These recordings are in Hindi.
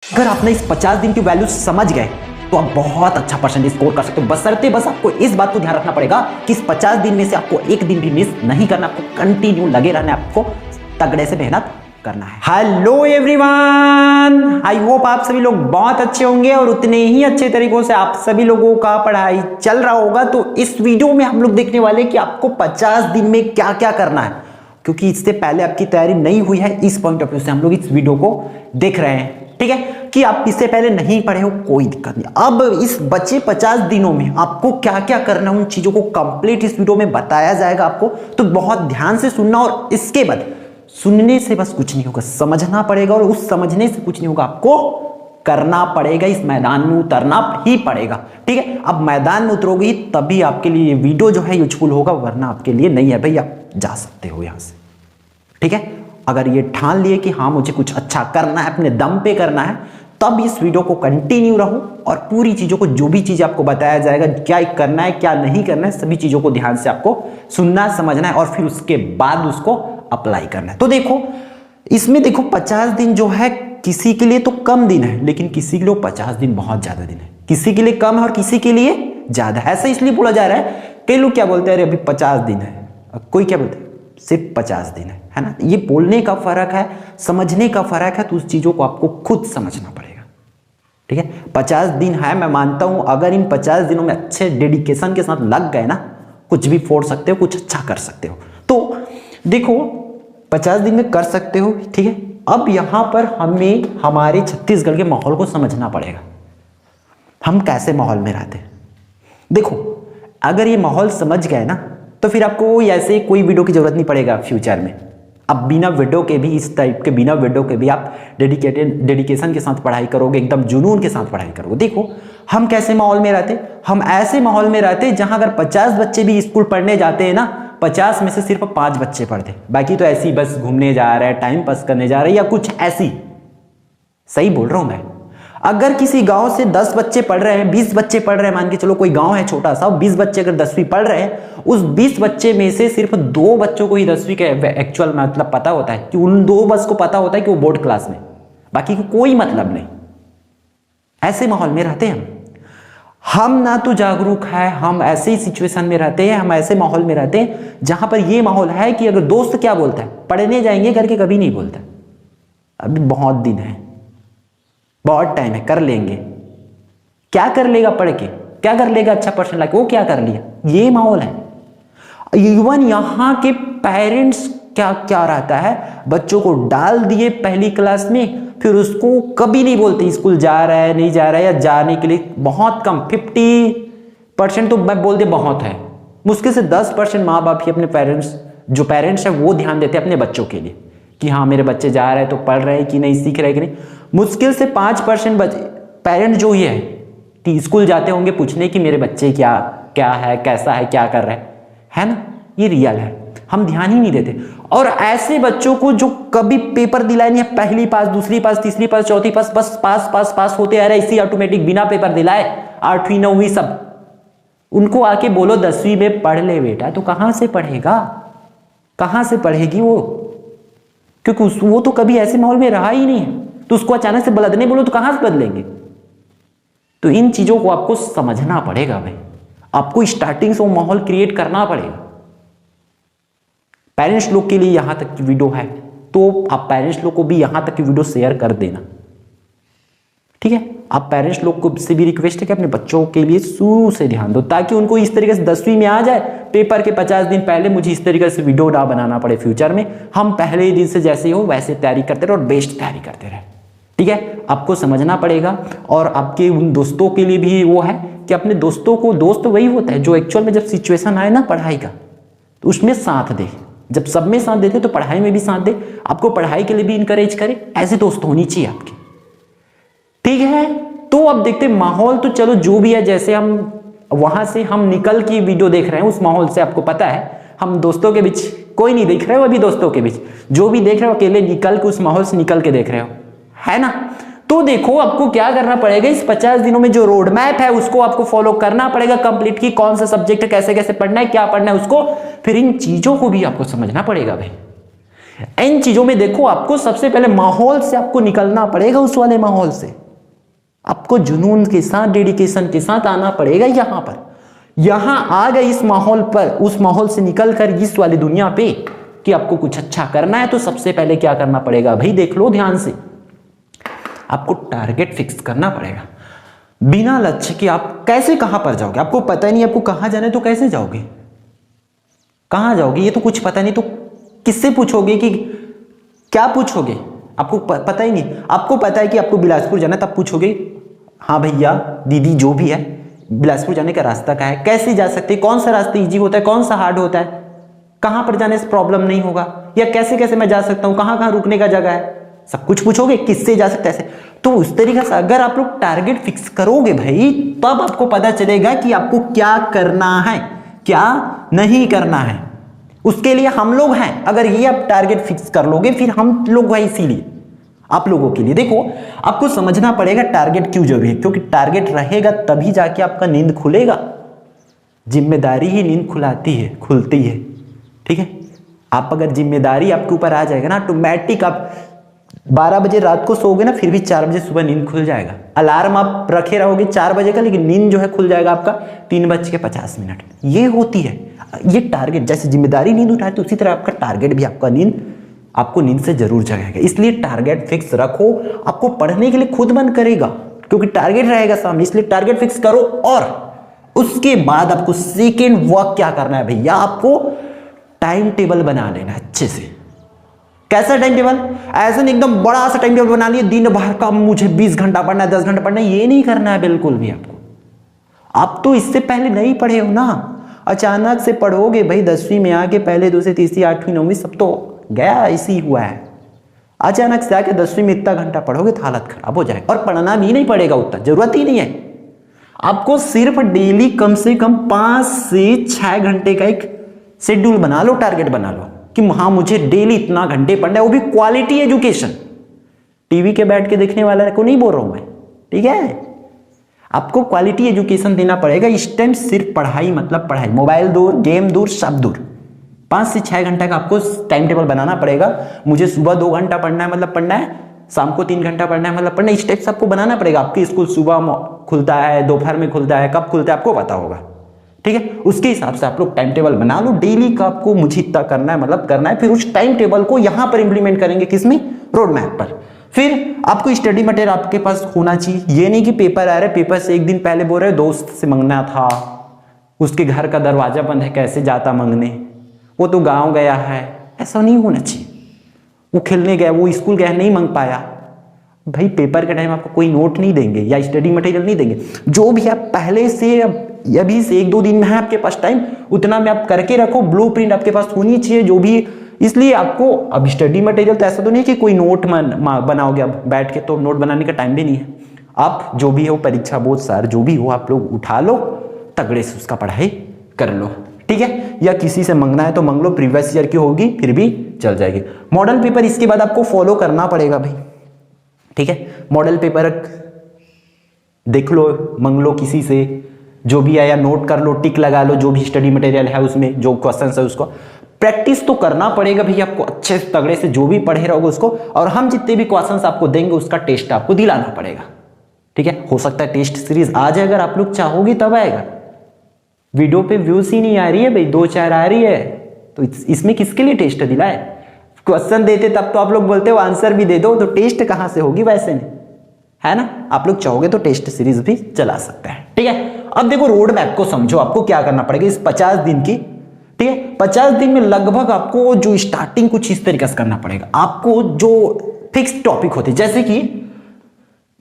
अगर आपने इस 50 दिन की वैल्यू समझ गए तो आप बहुत अच्छा परसेंटेज स्कोर कर सकते हो। बशर्ते बस आपको इस बात को ध्यान रखना पड़ेगा कि इस 50 दिन में से आपको एक दिन भी मिस नहीं करना, आपको कंटिन्यू लगे रहना, आपको तगड़े से मेहनत करना है। हेलो एवरीवन, आई होप आप सभी लोग बहुत अच्छे होंगे और उतने ही अच्छे तरीकों से आप सभी लोगों का पढ़ाई चल रहा होगा। तो इस वीडियो में हम लोग देखने वाले कि आपको 50 दिन में क्या क्या करना है, क्योंकि इससे पहले आपकी तैयारी नहीं हुई है। इस पॉइंट ऑफ व्यू से हम लोग इस वीडियो को देख रहे हैं, ठीक है, कि आप इससे पहले नहीं पढ़े हो, कोई दिक्कत नहीं। अब इस बचे 50 दिनों में आपको क्या क्या करना है, उन चीजों को कंप्लीट इस वीडियो में बताया जाएगा आपको। तो बहुत ध्यान से सुनना, और इसके बाद सुनने से बस कुछ नहीं होगा, समझना पड़ेगा, और उस समझने से कुछ नहीं होगा, आपको करना पड़ेगा, इस मैदान में उतरना ही पड़ेगा, ठीक है। अब मैदान में उतरोगे तभी आपके लिए ये वीडियो जो है यूजफुल होगा, वरना आपके लिए नहीं है भाई। आप जा सकते हो यहां से, ठीक है। अगर ये ठान लिए कि हाँ मुझे कुछ अच्छा करना है, अपने दम पे करना है, तब इस वीडियो को कंटिन्यू रहो और पूरी चीजों को, जो भी चीज आपको बताया जाएगा, क्या करना है क्या नहीं करना है, सभी चीजों को ध्यान से आपको सुनना समझना है, और फिर उसके बाद उसको अप्लाई करना है। तो देखो इसमें, देखो 50 दिन जो है किसी के लिए तो कम दिन है, लेकिन किसी के लिए 50 दिन बहुत ज्यादा दिन है। किसी के लिए कम है और किसी के लिए ज्यादा है। ऐसा इसलिए बोला जा रहा है, कई लोग क्या बोलते हैं, अरे अभी 50 दिन है, कोई क्या बोलते हैं सिर्फ 50 दिन है ना। ये बोलने का फर्क है, समझने का फर्क है। तो उस चीजों को आपको खुद समझना पड़ेगा, ठीक है। 50 दिन है, मैं मानता हूं, अगर इन 50 दिनों में अच्छे डेडिकेशन के साथ लग गए ना, कुछ भी फोड़ सकते हो, कुछ अच्छा कर सकते हो। तो देखो 50 दिन में कर सकते हो, ठीक है। अब यहां पर हमें हमारे छत्तीसगढ़ के माहौल को समझना पड़ेगा, हम कैसे माहौल में रहते हैं। देखो अगर ये माहौल समझ गए ना, तो फिर आपको ऐसे कोई वीडियो की जरूरत नहीं पड़ेगा फ्यूचर में। अब बिना वीडियो के भी, इस टाइप के बिना वीडियो के भी आप डेडिकेशन के साथ पढ़ाई करोगे, एकदम जुनून के साथ पढ़ाई करोगे। देखो हम कैसे माहौल में रहते, हम ऐसे माहौल में रहते जहां अगर 50 बच्चे भी स्कूल पढ़ने जाते हैं ना, 50 में से सिर्फ 5 बच्चे पढ़ते, बाकी तो ऐसी बस घूमने जा रहे हैं, टाइम पास करने जा रहे हैं, या कुछ ऐसी। सही बोल रहा हूं मैं। अगर किसी गांव से 10 बच्चे पढ़ रहे हैं, 20 बच्चे पढ़ रहे हैं, मान के चलो कोई गांव है छोटा सा, 20 बच्चे अगर 10वीं पढ़ रहे हैं, उस 20 बच्चे में से सिर्फ 2 बच्चों को ही 10वीं का एक्चुअल मतलब पता होता है, कि उन 2 बस को पता होता है कि वो बोर्ड क्लास में, बाकी को कोई मतलब नहीं। ऐसे माहौल में रहते हैं हम ना तो जागरूक है, हम ऐसे ही सिचुएशन में रहते हैं, हम ऐसे माहौल में रहते हैं जहां पर ये माहौल है कि अगर दोस्त क्या बोलता है, पढ़ने जाएंगे करके कभी नहीं बोलता, अभी बहुत दिन है, बहुत टाइम है, कर लेंगे। क्या कर लेगा पढ़ के, क्या कर लेगा अच्छा परसेंट लाके, वो क्या कर लिया, ये माहौल है। इवन यहाँ के पेरेंट्स क्या क्या रहता है, बच्चों को डाल दिए पहली क्लास में, फिर उसको कभी नहीं बोलते स्कूल जा रहा है नहीं जा रहा है, या जाने के लिए बहुत कम, 50% तो मैं बोलते बहुत है, मुश्किल से 10% माँ बाप ही अपने पेरेंट्स, जो पेरेंट्स है वो ध्यान देते हैं अपने बच्चों के लिए, कि हाँ मेरे बच्चे जा रहे हैं तो पढ़ रहे हैं कि नहीं, सीख रहे हैं कि नहीं। मुश्किल से 5% पेरेंट जो ही है कि स्कूल जाते होंगे पूछने कि मेरे बच्चे क्या क्या है, कैसा है, क्या कर रहे हैं, है ना। ये रियल है, हम ध्यान ही नहीं देते। और ऐसे बच्चों को जो कभी पेपर दिलाए नहीं है, पहली पास, दूसरी पास, तीसरी पास, चौथी पास, बस पास पास पास होते आ रहे इसी ऑटोमेटिक, बिना पेपर दिलाए, 8वीं 9वीं सब, उनको आके बोलो 10वीं में पढ़ ले बेटा, तो कहां से पढ़ेगा, कहां से पढ़ेगी वो, क्योंकि वो तो कभी ऐसे माहौल में रहा ही नहीं है। तो उसको अचानक से बदलने बोलो तो कहां से बदलेंगे। तो इन चीजों को आपको समझना पड़ेगा भाई, आपको स्टार्टिंग से वो माहौल क्रिएट करना पड़ेगा। पेरेंट्स लोग के लिए यहां तक की वीडियो है, तो आप पेरेंट्स लोग को भी यहां तक की वीडियो शेयर कर देना, ठीक है। आप पेरेंट्स लोग को से भी रिक्वेस्ट है कि अपने बच्चों के लिए शुरू से ध्यान दो, ताकि उनको इस तरीके से 10वीं में आ जाए, पेपर के 50 दिन पहले मुझे इस तरीके से वीडियो ना बनाना पड़े फ्यूचर में। हम पहले ही दिन से जैसे ही हो वैसे तैयारी करते रहे और बेस्ट तैयारी करते रहे, ठीक है। आपको समझना पड़ेगा। और आपके उन दोस्तों के लिए भी वो है कि अपने दोस्तों को, दोस्त वही होता है जो एक्चुअल में जब सिचुएशन आए ना पढ़ाई का, तो उसमें साथ दे। जब सब में साथ देते तो पढ़ाई में भी साथ दे, आपको पढ़ाई के लिए भी इंकरेज करे, ऐसे दोस्त होनी चाहिए आपकी, ठीक है। तो अब देखते माहौल, तो चलो जो भी है, जैसे हम वहां से हम निकल के वीडियो देख रहे हैं, उस माहौल से आपको पता है हम दोस्तों के बीच कोई नहीं देख रहे हो, अभी दोस्तों के बीच जो भी देख रहे हो अकेले निकल के उस माहौल से निकल के देख रहे हो, है ना। तो देखो आपको क्या करना पड़ेगा, इस 50 दिनों में जो रोड मैप है उसको आपको फॉलो करना पड़ेगा कंप्लीट, की कौन सा सब्जेक्ट कैसे कैसे पढ़ना है, क्या पढ़ना है उसको, फिर इन चीजों को भी आपको समझना पड़ेगा भाई। इन चीजों में देखो, आपको सबसे पहले माहौल से आपको निकलना पड़ेगा, उस वाले माहौल से आपको जुनून के साथ, डेडिकेशन के साथ आना पड़ेगा। यहां पर, यहां आ गए इस माहौल पर, उस माहौल से निकलकर इस वाली दुनिया पे कि आपको कुछ अच्छा करना है, तो सबसे पहले क्या करना पड़ेगा भाई, देख लो ध्यान से, आपको टारगेट फिक्स करना पड़ेगा। बिना लक्ष्य के आप कैसे कहां पर जाओगे, आपको पता ही नहीं आपको कहां जाना है, तो कैसे जाओगे, कहां जाओगे, ये तो कुछ पता नहीं, तो किससे पूछोगे, कि क्या पूछोगे, आपको पता ही नहीं। आपको पता है कि आपको बिलासपुर जाना है, तब पूछोगे हाँ भैया दीदी जो भी है, बिलासपुर जाने का रास्ता क्या है, कैसे जा सकते हैं, कौन सा रास्ता इजी होता है, कौन सा हार्ड होता है, कहां पर जाने से प्रॉब्लम नहीं होगा, या कैसे कैसे मैं जा सकता हूं, कहां कहां रुकने का जगह है, सब कुछ पूछोगे, किससे जा सकते हैं ऐसे। तो उस तरीके से अगर आप लोग टारगेट फिक्स करोगे भाई, तब आपको पता चलेगा कि आपको क्या करना है, क्या नहीं करना है। उसके लिए हम लोग हैं। अगर ये आप टारगेट फिक्स कर लोगे, फिर हम लोग हैं इसीलिए आप लोगों के लिए। देखो, आपको समझना पड़ेगा टारगेट क्यों जरूरी है, क्योंकि टारगेट रहेगा तभी जाके आपका नींद खुलेगा। जिम्मेदारी ही नींद खुलती है, ठीक है। आप अगर जिम्मेदारी आपके ऊपर आ जाएगा ना, ऑटोमेटिक आप 12 बजे रात को सोओगे ना, फिर भी 4 बजे सुबह नींद खुल जाएगा। अलार्म आप रखे रहोगे 4 बजे का, लेकिन नींद जो है खुल जाएगा आपका 3:50। ये होती है ये टारगेट। जैसे जिम्मेदारी नींद उठाए, तो उसी तरह आपका टारगेट भी आपको नींद से जरूर जगाएगा। इसलिए टारगेट फिक्स रखो। आपको पढ़ने के लिए खुद मन करेगा, क्योंकि टारगेट रहेगा सामने, इसलिए टारगेट फिक्स करो। और उसके बाद आपको सेकेंड वर्क क्या करना है भैया, आपको टाइम टेबल बना लेना अच्छे से। कैसा टाइम टेबल, ऐसा नहीं एकदम बड़ा सा टाइम टेबल बना लिया, दिन भर का मुझे 20 घंटा पढ़ना है, 10 घंटा पढ़ना है, ये नहीं करना है बिल्कुल भी आपको। आप तो इससे पहले नहीं पढ़े हो ना, अचानक से पढ़ोगे भाई। 10वीं में आके पहले, दूसरी, तीसरी, 8वीं, 9वीं सब तो गया, ऐसी हुआ है। अचानक से आके 10वीं में इतना घंटा पढ़ोगे तो हालत खराब हो जाएगा। और पढ़ना भी नहीं पड़ेगा, उतना जरूरत ही नहीं है। आपको सिर्फ डेली कम से कम 5 से 6 घंटे का एक शेड्यूल बना लो, टारगेट बना लो कि हाँ मुझे डेली इतना घंटे पढ़ना है, वो भी क्वालिटी एजुकेशन। टीवी के बैठ के देखने वाला को नहीं बोल रहा हूं मैं, ठीक है। आपको क्वालिटी एजुकेशन देना पड़ेगा। इस टाइम सिर्फ पढ़ाई, मतलब पढ़ाई, मोबाइल दूर, गेम दूर, सब दूर। 5 से 6 घंटे का आपको टाइम टेबल बनाना पड़ेगा। मुझे सुबह 2 घंटा पढ़ना है, मतलब पढ़ना है, शाम को 3 घंटा पढ़ना है, मतलब पढ़ना है। इस टाइप से आपको बनाना पड़ेगा। आपकी स्कूल सुबह खुलता है, दोपहर में खुलता है, कब खुलता है आपको पता होगा, ठीक है। उसके हिसाब से आप लोग टाइम टेबल बना लो। डेली का आपको मुझे इतना करना है, मतलब करना है। फिर उस टाइम टेबल को यहां पर इंप्लीमेंट करेंगे, किसमें, रोड मैप पर। फिर आपको स्टडी मटेरियल आपके पास होना चाहिए। ये नहीं कि पेपर आ रहा है, पेपर से एक दिन पहले बोल रहे दोस्त से मांगना था, उसके घर का दरवाजा बंद है, कैसे जाता मांगने, वो तो गांव गया है। ऐसा नहीं होना चाहिए। वो खेलने गया, वो स्कूल गया, नहीं मांग पाया। भाई पेपर के टाइम आपको कोई नोट नहीं देंगे या स्टडी मटेरियल नहीं देंगे। जो भी आप पहले से, अभी से 1-2 दिन में है आपके पास टाइम, उतना में आप करके रखो। ब्लूप्रिंट आपके पास होनी चाहिए जो भी। इसलिए आपको अब स्टडी मटेरियल तो ऐसा तो नहीं कि कोई नोट बनाओगे अब बैठ के, तो नोट बनाने का टाइम भी नहीं है। आप जो भी हो, परीक्षा बोर्ड सर जो भी हो, आप लोग उठा लो, तगड़े से उसका पढ़ाई कर लो, ठीक है। या किसी से मांगना है तो मांग लो, प्रीवियस ईयर की होगी फिर भी चल जाएगी। मॉडल पेपर इसके बाद आपको फॉलो करना पड़ेगा भाई, ठीक है। मॉडल पेपर देख लो, मांग लो किसी से, जो भी आया नोट कर लो, टिक लगा लो। जो भी स्टडी मटेरियल है उसमें जो क्वेश्चन है उसको प्रैक्टिस तो करना पड़ेगा भैया आपको अच्छे से, तगड़े से, जो भी पढ़े रहोगे उसको। और हम जितने भी क्वेश्चंस आपको देंगे उसका टेस्ट आपको दिलाना पड़ेगा, ठीक है। हो सकता है टेस्ट सीरीज आ जाए, अगर आप लोग चाहोगे तब आएगा। वीडियो पे व्यूज ही नहीं आ रही है भाई, 2-4 आ रही है, तो इसमें किसके लिए टेस्ट दिलाए। क्वेश्चन देते तब तो आप लोग बोलते हो आंसर भी दे दो, तो टेस्ट कहां से होगी वैसे नहीं, है ना। आप लोग चाहोगे तो टेस्ट सीरीज भी चला सकते हैं, ठीक है। अब देखो रोड मैप को समझो, आपको क्या करना पड़ेगा इस 50 दिन की, ठीक है। 50 दिन में लगभग आपको जो स्टार्टिंग कुछ इस तरीके से करना पड़ेगा। आपको जो फिक्स टॉपिक होते, जैसे कि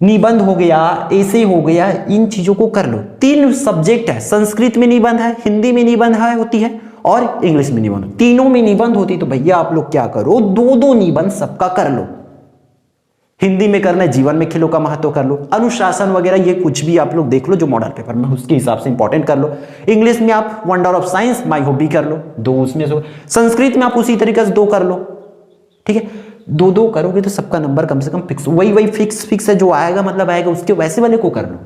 निबंध हो गया, ऐसे हो गया, इन चीजों को कर लो। 3 सब्जेक्ट है, संस्कृत में निबंध है, हिंदी में निबंध है होती है, और इंग्लिश में निबंध। तीनों में निबंध होती, तो भैया आप लोग क्या करो, 2-2 निबंध सबका कर लो। हिंदी में करना है जीवन में खेलों का महत्व कर लो, अनुशासन वगैरह ये कुछ भी आप लोग देख लो जो मॉडल पेपर में, उसके हिसाब से इंपॉर्टेंट कर लो। इंग्लिश में आप wonder of science, my hobby कर लो, 2 उसमें से। संस्कृत में आप उसी तरीके से 2 कर लो, ठीक है। 2-2 करोगे तो सबका नंबर कम से कम फिक्स, वही फिक्स है जो आएगा, मतलब आएगा उसके वैसे वाले को कर लो।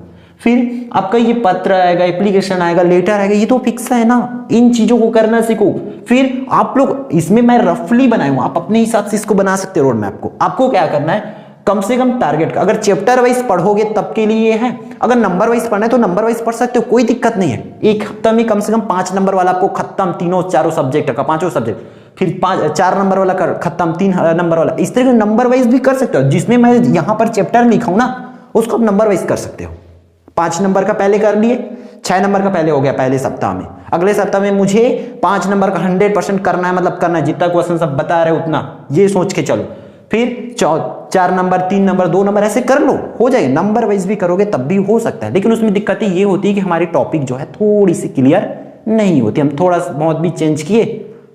फिर आपका ये पत्र आएगा, एप्लीकेशन आएगा, लेटर आएगा, ये तो फिक्स है ना। इन चीजों को करना सीखो। फिर आप लोग, इसमें मैं रफली बनाया हूं, आप अपने हिसाब से इसको बना सकते हो रोड मैप को। आपको क्या करना है, कम से कम टारगेट, अगर चैप्टर वाइज पढ़ोगे तब के लिए है, अगर नंबर वाइज पढ़ना है तो नंबर वाइज पढ़ सकते हो, कोई दिक्कत नहीं है। एक हफ्ता में कम से कम 5 नंबर वाला आपको खत्म, तीनों चारों सब्जेक्ट का, 5 सब्जेक्ट, फिर 4 नंबर वाला खत्म, 3 नंबर वाला, इस तरह नंबर वाइज भी कर सकते हो। जिसमें मैं यहां पर चैप्टर लिखा हूं ना, उसको आप नंबर वाइज कर सकते हो। 5 नंबर का पहले कर लिए, 6 नंबर का पहले हो गया पहले सप्ताह में, अगले सप्ताह में मुझे 5 नंबर का 100% करना है, मतलब करना है जितना क्वेश्चन सब बता रहे उतना, ये सोच के चलो। फिर 4 नंबर, 3 नंबर, 2 नंबर, ऐसे कर लो, हो जाएगा। नंबर वाइज भी करोगे तब भी हो सकता है, लेकिन उसमें दिक्कतें ये होती है कि हमारी टॉपिक जो है थोड़ी सी क्लियर नहीं होती, हम थोड़ा बहुत भी चेंज किए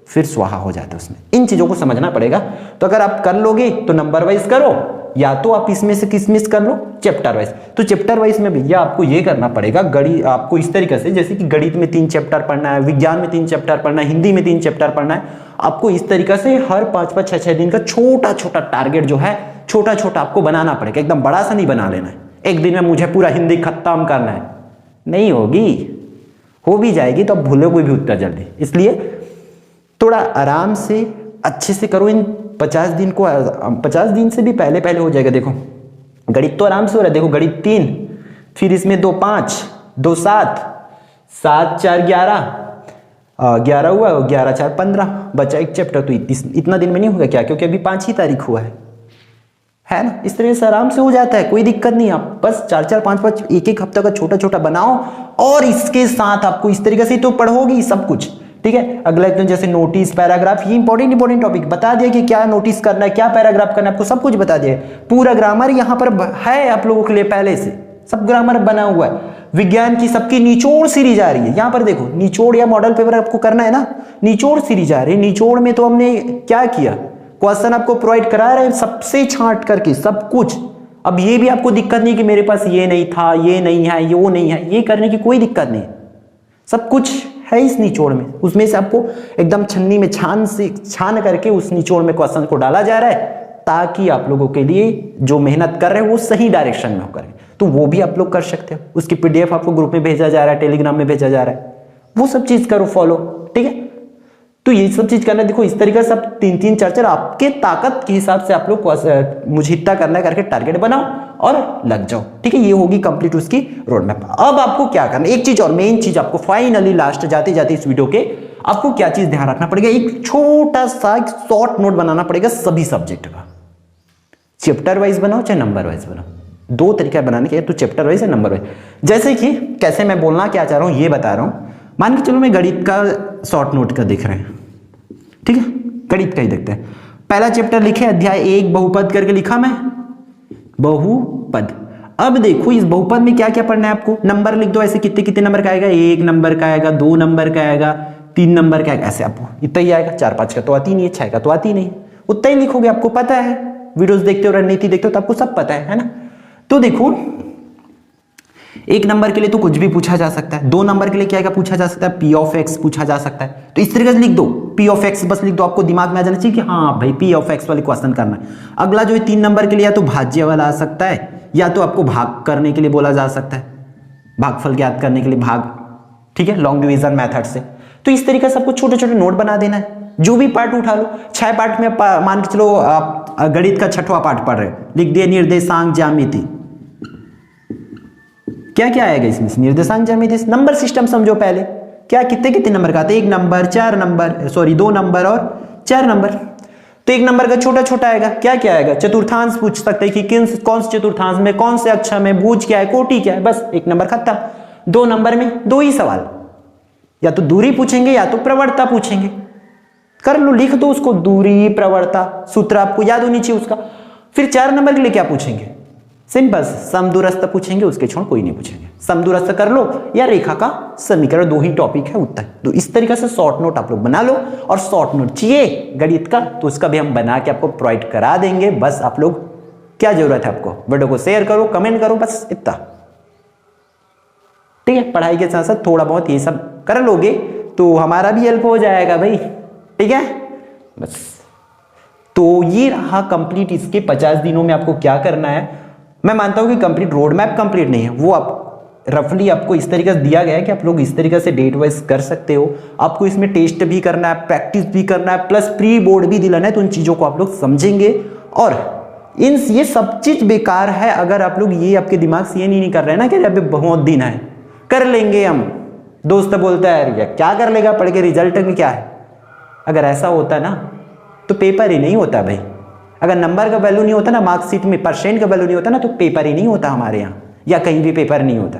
फिर स्वाहा हो जाता है उसमें। इन चीजों को समझना पड़ेगा। तो अगर आप कर लोगे तो नंबर वाइज करो, या तो आप इसमें से किसमिस कर लो चैप्टर वाइज। तो चैप्टर वाइज में भैया आपको ये करना पड़ेगा, गणित आपको इस तरीके से, जैसे कि गणित में 3 चैप्टर पढ़ना है, विज्ञान में 3 चैप्टर पढ़ना है, हिंदी में 3 चैप्टर पढ़ना है, आपको इस तरीके से हर 5-5, 6-6 दिन का छोटा छोटा टारगेट जो है छोटा छोटा आपको बनाना पड़ेगा। एकदम बड़ा सा नहीं बना लेना है, एक दिन में मुझे पूरा हिंदी खत्म करना है, नहीं होगी। हो भी जाएगी तो आप भूलोगे भी उतना जल्दी। इसलिए थोड़ा आराम से अच्छे से करो। इन 50 दिन को, 50 दिन से भी पहले पहले हो जाएगा। देखो गणित तो आराम से हो रहा है, देखो गणित 3, फिर इसमें 2 5, 2 7, 7 4 11, 11 हुआ, 11 4 15, बचा एक चैप्टर। तो इतना दिन में नहीं होगा क्या, क्योंकि अभी 5 ही तारीख हुआ है ना। इस तरह से आराम से हो जाता है, कोई दिक्कत नहीं। आप बस 4-4 5-5 एक हफ्ते का छोटा छोटा बनाओ, और इसके साथ आपको इस तरीके से तो पढ़ोगी सब कुछ, ठीक है। अगला एकदम जैसे नोटिस, पैराग्राफ, ये इंपॉर्टेंट टॉपिक बता दिया कि क्या नोटिस करना है, क्या पैराग्राफ करना है, आपको सब कुछ बता दिया। पूरा ग्रामर यहाँ पर है आप लोगों के लिए, पहले से सब ग्रामर बना हुआ है। विज्ञान की सबकी निचोड़ सीरीज आ रही है, यहाँ पर देखो निचोड़ या मॉडल पेपर आपको करना है ना, निचोड़ सीरीज आ रही है। निचोड़ में तो हमने क्या किया, क्वेश्चन आपको प्रोवाइड करा रहे हैं सबसे छांट करके सब कुछ। अब ये भी आपको दिक्कत नहीं कि मेरे पास ये नहीं था, ये नहीं है, ये वो नहीं है, ये करने की कोई दिक्कत नहीं, सब कुछ है इस निचोड़ में। उसमें से आपको एकदम छन्नी में छान करके उस निचोड़ में क्वेश्चन को डाला जा रहा है, ताकि आप लोगों के लिए जो मेहनत कर रहे हैं वो सही डायरेक्शन में हो करें। तो वो भी आप लोग कर सकते हो। उसकी पीडीएफ आपको ग्रुप में भेजा जा रहा है, टेलीग्राम में भेजा जा रहा है, वो सब चीज करो फॉलो, ठीक है। तो ये सब चीज करना, देखो इस तरीके से आप 3-3 4-4 आपके ताकत के हिसाब से आप लोग मुझे इतना करना है करके टारगेट बनाओ और लग जाओ, ठीक है। ये होगी कंप्लीट उसकी रोड मैप। अब आपको क्या करना, एक चीज और मेन चीज आपको फाइनली लास्ट जाते जाते इस वीडियो के आपको क्या चीज ध्यान रखना पड़ेगा, एक छोटा सा शॉर्ट नोट बनाना पड़ेगा सभी सब्जेक्ट का। चैप्टर वाइज बनाओ चाहे नंबर वाइज बनाओ, 2 तरीका बनाने के, तो चैप्टर वाइज या नंबर वाइज। जैसे कि कैसे मैं बोलना क्या चाह रहा हूं ये बता रहा हूं। मान के चलो मैं गणित का शॉर्ट नोट का देख रहे हैं, ठीक है, गणित का ही देखते हैं। पहला चैप्टर लिखे अध्याय 1 बहुपद करके लिखा मैं, बहुपद। अब देखो इस बहुपद में क्या क्या पढ़ना है आपको, नंबर लिख दो ऐसे, कितने कितने नंबर का आएगा, 1 नंबर का आएगा, 2 नंबर का आएगा, 3 नंबर का आएगा, ऐसे आपको इतना ही आएगा। 4-5 का तो आती नहीं है, 6 का तो आती नहीं, उतना ही लिखोगे, आपको पता है, वीडियोस देखते हो, रणनीति देखते हो तो आपको सब पता है ना। तो देखो 1 नंबर के लिए तो कुछ भी पूछा जा सकता है, 2 नंबर के लिए क्या पूछा जा सकता है, पी ऑफ एक्स पूछा जा सकता है। तो इस तरीके से लिख दो, पी ऑफ एक्स बस लिख दो, आपको दिमाग में आ जाना चाहिए कि हाँ भाई पी ऑफ एक्स वाले क्वेश्चन करना है। अगला जो है 3 नंबर के लिए या तो भाज्य वाला आ सकता है, या तो आपको भाग करने के लिए बोला जा सकता है, भागफल ज्ञात करने के लिए भाग, ठीक है, लॉन्ग डिवीजन मेथड से। तो इस तरीके से आपको छोटे छोटे नोट बना देना है, जो भी पार्ट उठा लो। 6 पार्ट में मान के चलो आप गणित का 6वां पार्ट पढ़ रहे हो, लिख दिए निर्देशांक ज्यामिति, क्या क्या आएगा इसमें, निर्देशांक ज्यामिति, नंबर सिस्टम समझो पहले, क्या कितने कितने नंबर का आता है, 1 नंबर 4 नंबर, सॉरी 2 नंबर और 4 नंबर। तो 1 नंबर का छोटा छोटा आएगा, क्या क्या आएगा, चतुर्थांश पूछ सकते हैं कि कौन से चतुर्थांश में, कौन से अक्षर में, भुज क्या है, कोटि क्या है, बस 1 नंबर खत्म। 2 नंबर में 2 ही सवाल, या तो दूरी पूछेंगे या तो प्रवणता पूछेंगे, कर लो, लिख दो उसको, दूरी प्रवणता, सूत्र आपको याद होनी चाहिए उसका। फिर 4 नंबर के लिए क्या पूछेंगे, सिंपल समदूरस्थ पूछेंगे, उसके छोड़ कोई नहीं पूछेंगे, समदूरस्थ कर लो या रेखा का समीकरण, 2 ही टॉपिक है उत्तर। तो इस तरीके से शॉर्ट नोट आप लोग बना लो, और शॉर्ट नोट चाहिए गणित का तो उसका भी हम बना के आपको प्रोवाइड करा देंगे। बस आप लोग क्या जरूरत है, आपको वीडियो को शेयर करो, कमेंट करो, बस इतना, ठीक है। पढ़ाई के साथ साथ थोड़ा बहुत ये सब कर लोगे तो हमारा भी हेल्प हो जाएगा भाई, ठीक है। बस तो ये रहा कंप्लीट, इसके 50 दिनों में आपको क्या करना है। मैं मानता हूं कि कंप्लीट रोड मैप कंप्लीट नहीं है, वो आप रफली आपको इस तरीके से दिया गया है कि आप लोग इस तरीके से डेट वाइज कर सकते हो। आपको इसमें टेस्ट भी करना है, प्रैक्टिस भी करना है, प्लस प्री बोर्ड भी दिलाना है। तो उन चीज़ों को आप लोग समझेंगे और ये सब चीज़ बेकार है अगर आप लोग ये आपके दिमाग से ये नहीं कर रहे हैं ना कि अभी बहुत दिन है, कर लेंगे हम। दोस्त बोलता है यार क्या कर लेगा पढ़ के, रिजल्ट में क्या है। अगर ऐसा होता ना तो पेपर ही नहीं होता भाई। अगर नंबर का वैल्यू नहीं होता ना, मार्कशीट में परसेंट का वैल्यू नहीं होता ना, तो पेपर ही नहीं होता हमारे यहाँ, या कहीं भी पेपर नहीं होता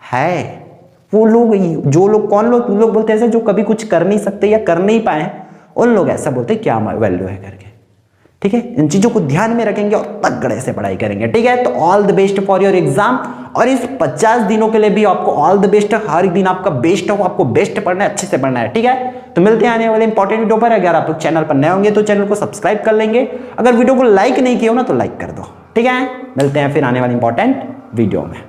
है। वो लोग, जो लोग, कौन लोग, लोग बोलते हैं ऐसे जो कभी कुछ कर नहीं सकते या कर नहीं पाए, उन लोग ऐसा बोलते हैं क्या वैल्यू है करके। ठीक है, इन चीजों को ध्यान में रखेंगे और तगड़े से पढ़ाई करेंगे। ठीक है, तो all the best for your exam. और इस 50 दिनों के लिए भी आपको ऑल द बेस्ट। हर दिन आपका बेस्ट हो, आपको बेस्ट पढ़ना है, अच्छे से पढ़ना है। ठीक है, तो मिलते हैं आने वाले इंपॉर्टेंट वीडियो पर। अगर आप लोग चैनल पर नए होंगे तो चैनल को सब्सक्राइब कर लेंगे। अगर वीडियो को लाइक नहीं किया हो ना तो लाइक कर दो। ठीक है, मिलते हैं फिर आने वाले इंपॉर्टेंट वीडियो में।